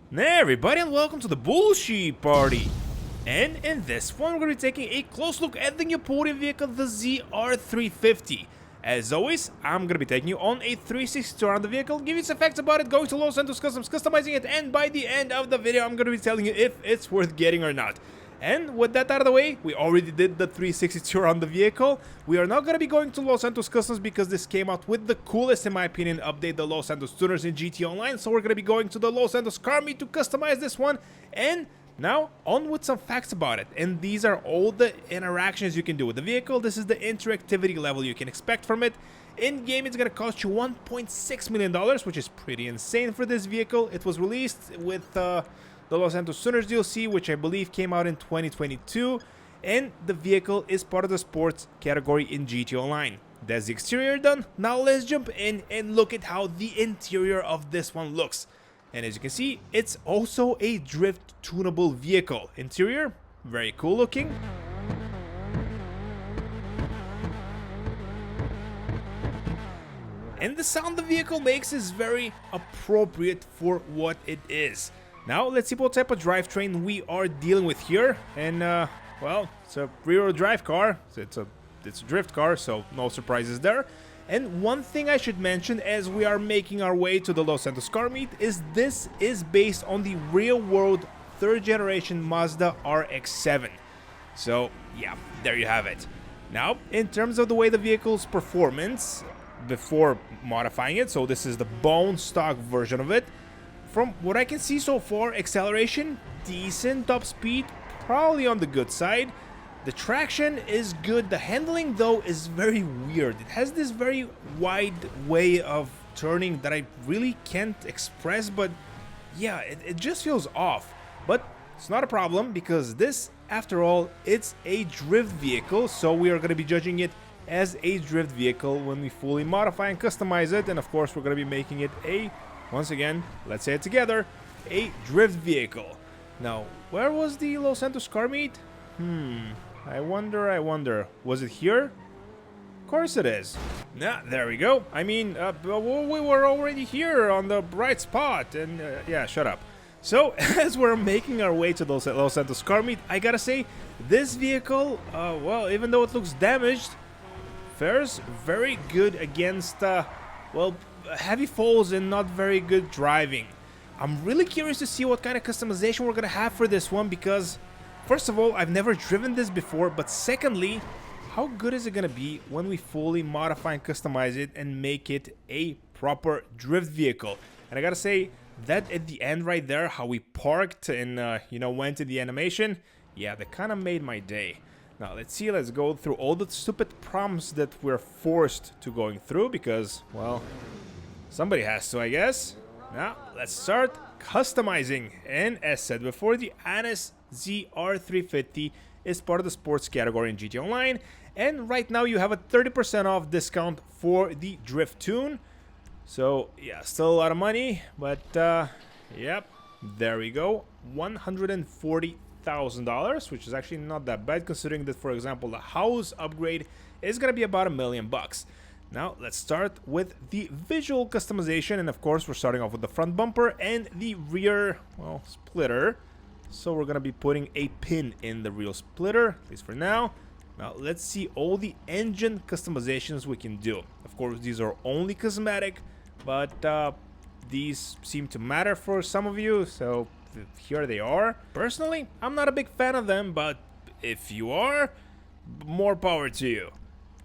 Hey everybody, and welcome to the bullshit party. And in this one, we're going to be taking a close look at the new Podium vehicle, the ZR350. As always, I'm going to be taking you on a 360 tour on the vehicle, give you some facts about it, going to Los Santos Customs, customizing it, and by the end of the video, I'm going to be telling you if it's worth getting or not. And with that out of the way, we already did the 360 tour on the vehicle. We are not going to be going to Los Santos Customs because this came out with the coolest, in my opinion, update, the Los Santos tuners in GT Online. So we're going to be going to the Los Santos car meet to customize this one. And now, on with some facts about it. And these are all the interactions you can do with the vehicle. This is the interactivity level you can expect from it. In-game, it's going to cost you $1.6 million, which is pretty insane for this vehicle. It was released with the Los Santos Tuners DLC, which I believe came out in 2022, and the vehicle is part of the sports category in GT Online. That's the exterior done. Now let's jump in and look at how the interior of this one looks. And as you can see, it's also a drift tunable vehicle. Interior, very cool looking. And the sound the vehicle makes is very appropriate for what it is. Now, let's see what type of drivetrain we are dealing with here. And, well, it's a rear-wheel drive car. It's a drift car, so no surprises there. And one thing I should mention as we are making our way to the Los Santos car meet is this is based on the real-world 3rd generation Mazda RX-7. So, yeah, there you have it. Now, in terms of the way the vehicle's performance before modifying it, so this is the bone stock version of it. From what I can see so far, acceleration, decent, top speed, probably on the good side. The traction is good. The handling, though, is very weird. It has this very wide way of turning that I really can't express, but yeah, it just feels off. But it's not a problem because this, after all, it's a drift vehicle, so we are going to be judging it as a drift vehicle when we fully modify and customize it, and of course we're going to be making it a, once again, let's say it together, a drift vehicle. Now, where was the Los Santos car meet? I wonder, was it here? Of course it is. Nah, there we go. I mean, we were already here on the right spot, and yeah, shut up. So, as we're making our way to the Los Santos car meet, I gotta say, this vehicle, well, even though it looks damaged, fares very good against, well, heavy falls and not very good driving. I'm really curious to see what kind of customization we're gonna have for this one because, first of all, I've never driven this before, but secondly, how good is it gonna be when we fully modify and customize it and make it a proper drift vehicle? And I gotta say, that at the end right there, how we parked and, you know, went to the animation, yeah, that kind of made my day. Now, let's see, let's go through all the stupid prompts that we're forced to going through because, well, somebody has to, I guess. Now, let's start customizing. And as said before, the Annis ZR350 is part of the sports category in GT Online. And right now you have a 30% off discount for the drift tune. So, yeah, still a lot of money, but, yep, there we go. $140,000, which is actually not that bad considering that, for example, the house upgrade is going to be about $1 million. Now, let's start with the visual customization, and of course, we're starting off with the front bumper and the rear, well, splitter. So we're going to be putting a pin in the rear splitter, at least for now. Now, let's see all the engine customizations we can do. Of course, these are only cosmetic, but these seem to matter for some of you, so here they are. Personally, I'm not a big fan of them, but if you are, more power to you.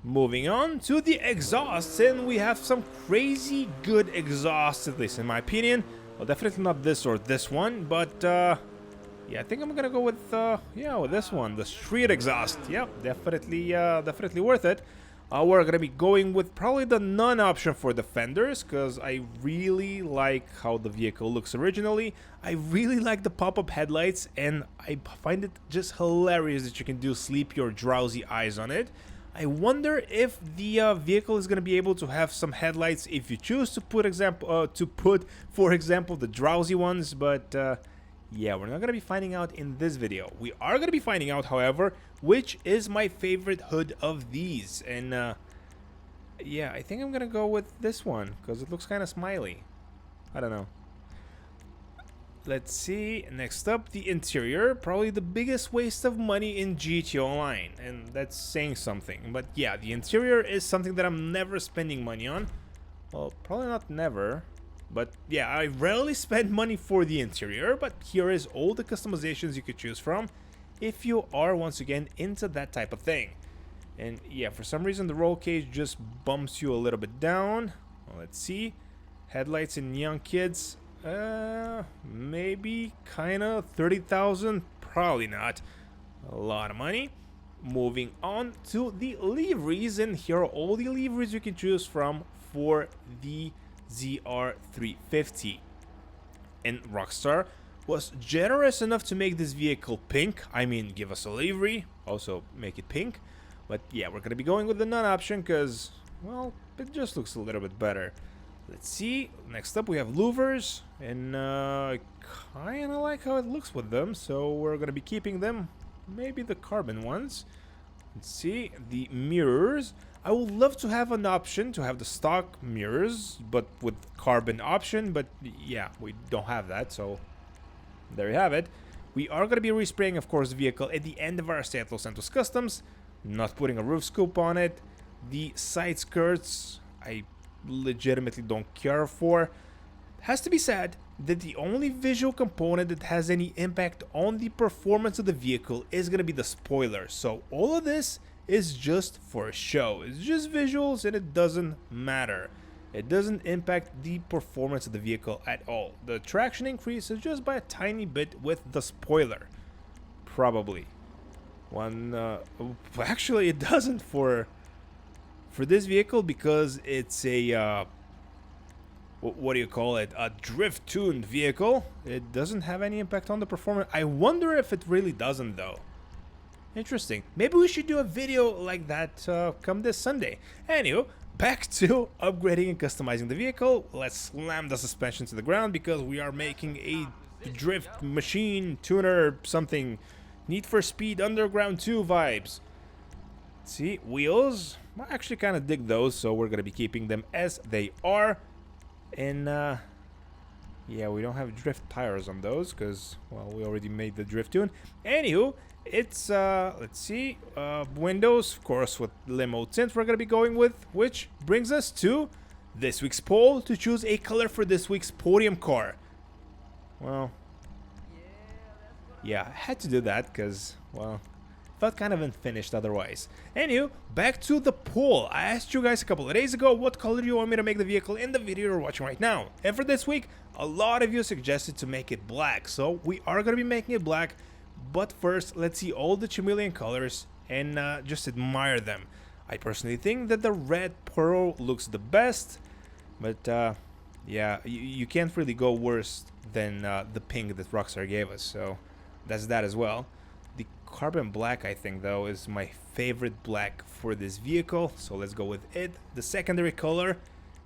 Moving on to the exhausts, and we have some crazy good exhausts, at least in my opinion. Well, definitely not this or this one, but yeah, I think I'm gonna go with yeah, with this one, the street exhaust. Yep, definitely worth it. We're gonna be going with probably the none option for the fenders, because I really like how the vehicle looks originally. I really like the pop-up headlights, and I find it just hilarious that you can do sleepy or drowsy eyes on it. I wonder if the vehicle is going to be able to have some headlights if you choose to put for example, the drowsy ones, but yeah, we're not going to be finding out in this video. We are going to be finding out, however, which is my favorite hood of these, and yeah, I think I'm going to go with this one because it looks kind of smiley. I don't know. let's see. Next up, the interior. Probably the biggest waste of money in GTA Online. And that's saying something. But yeah, the interior is something that I'm never spending money on. Well, probably not never. But yeah, I rarely spend money for the interior. But here is all the customizations you could choose from if you are, once again, into that type of thing. And yeah, for some reason the roll cage just bumps you a little bit down. Well, let's see. Headlights in young kids. Maybe kinda 30,000. Probably not. A lot of money. Moving on to the liveries, and here are all the liveries you can choose from for the ZR350. And Rockstar was generous enough to make this vehicle pink. I mean, give us a livery, also make it pink. But yeah, we're gonna be going with the none option because, well, it just looks a little bit better. Let's see. Next up, we have louvers, and I kind of like how it looks with them, so we're gonna be keeping them. Maybe the carbon ones. Let's see. The mirrors. I would love to have an option to have the stock mirrors, but with carbon option. But yeah, we don't have that, so there you have it. We are gonna be respraying, of course, the vehicle at the end of our stay at Los Santos Customs. Not putting a roof scoop on it. The side skirts, I legitimately don't care for. Has to be said that the only visual component that has any impact on the performance of the vehicle is going to be the spoiler. So all of this is just for show. It's just visuals and it doesn't matter. It doesn't impact the performance of the vehicle at all. The traction increases just by a tiny bit with the spoiler. Probably. Actually it doesn't for this vehicle because it's a what do you call it, a drift tuned vehicle. It doesn't have any impact on the performance. I wonder if it really doesn't though. Interesting. Maybe we should do a video like that come this Sunday. Anyway, back to upgrading and customizing the vehicle. Let's slam the suspension to the ground because we are making a drift machine tuner something. Need for Speed Underground 2 vibes. See, wheels. I actually kind of dig those, so we're going to be keeping them as they are. And, yeah, we don't have drift tires on those because, well, we already made the drift tune. Anywho, it's, let's see, windows, of course, with limo tint we're going to be going with, which brings us to this week's poll to choose a color for this week's podium car. Well, yeah, I had to do that because, well, felt kind of unfinished otherwise. Anyway, back to the poll. I asked you guys a couple of days ago what color do you want me to make the vehicle in the video you're watching right now. And for this week, a lot of you suggested to make it black. So we are going to be making it black. But first, let's see all the chameleon colors and just admire them. I personally think that the red pearl looks the best. But yeah, you can't really go worse than the pink that Rockstar gave us. So that's that as well. The carbon black, I think, though, is my favorite black for this vehicle. So let's go with it. The secondary color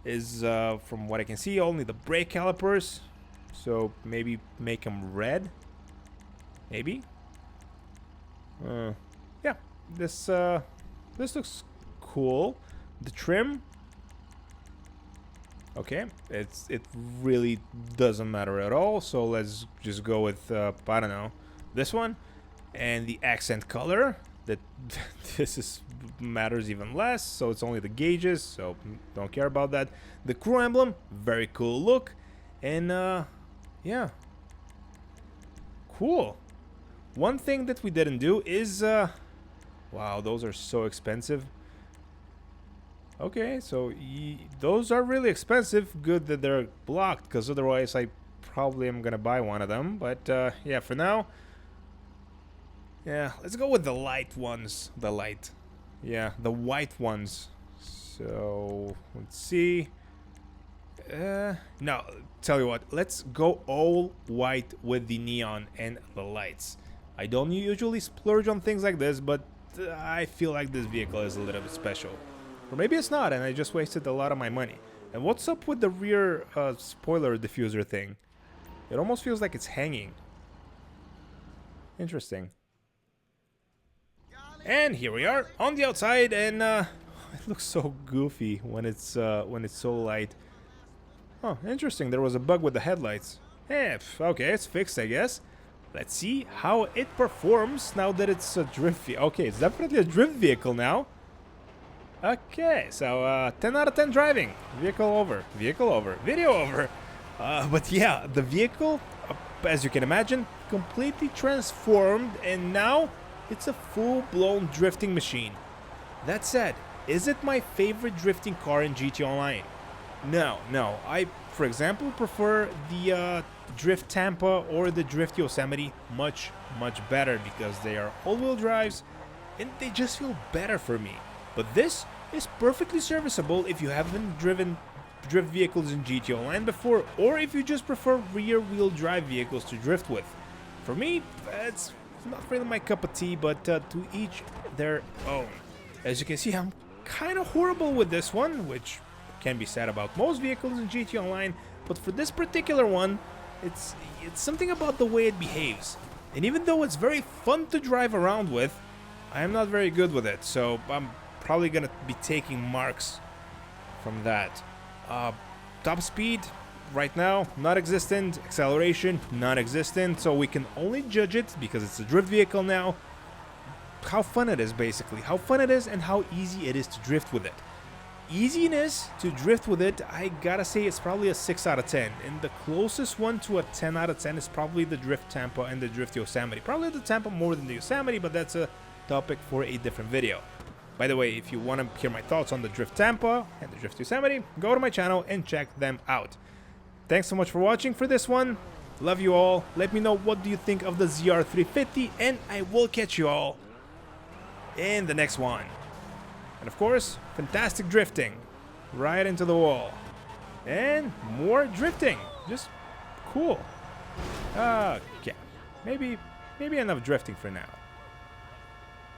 is, from what I can see, only the brake calipers. So maybe make them red. Maybe. Yeah, this looks cool. The trim. Okay, it really doesn't matter at all. So let's just go with I don't know, this one. And the accent color, that this matters even less, so it's only the gauges, so don't care about that. The crew emblem, very cool look. And yeah, cool. One thing that we didn't do is wow, those are so expensive. Okay, so those are really expensive. Good that they're blocked, because otherwise I probably am gonna buy one of them. But yeah, for now, yeah, let's go with the light ones. The white ones. So let's see. No, tell you what, let's go all white with the neon and the lights. I don't usually splurge on things like this, but I feel like this vehicle is a little bit special. Or maybe it's not, and I just wasted a lot of my money. And what's up with the rear spoiler diffuser thing? It almost feels like it's hanging. Interesting. And here we are on the outside, and it looks so goofy when it's so light. Oh, interesting. There was a bug with the headlights. Okay, it's fixed, I guess. Let's see how it performs now that it's a drift vehicle. Okay, it's definitely a drift vehicle now. Okay, so 10 out of 10 driving. Vehicle over, video over. But yeah, the vehicle, as you can imagine, completely transformed, and now it's a full-blown drifting machine. That said, is it my favorite drifting car in GT Online? No. I, for example, prefer the Drift Tampa or the Drift Yosemite much better because they are all-wheel drives and they just feel better for me. But this is perfectly serviceable if you haven't driven drift vehicles in GT Online before, or if you just prefer rear-wheel drive vehicles to drift with. For me, it's not really my cup of tea, but to each their own. As you can see, I'm kind of horrible with this one, which can be said about most vehicles in GT Online, but for this particular one, it's something about the way it behaves. And even though it's very fun to drive around with, I'm not very good with it, so I'm probably gonna be taking marks from that. Top speed right now non-existent, acceleration non-existent, so we can only judge it because it's a drift vehicle now. How fun it is, basically, how fun it is and how easy it is to drift with it. Easiness to drift with it, I gotta say it's probably a 6 out of 10, and the closest one to a 10 out of 10 is probably the Drift Tampa and the Drift Yosemite. Probably the Tampa more than the Yosemite, but that's a topic for a different video. By the way, if you want to hear my thoughts on the Drift Tampa and the Drift Yosemite, go to my channel and check them out. Thanks so much for watching for this one. Love you all. Let me know what do you think of the ZR350, and I will catch you all in the next one. And of course, fantastic drifting right into the wall. And more drifting. Just cool. Okay. Maybe enough drifting for now.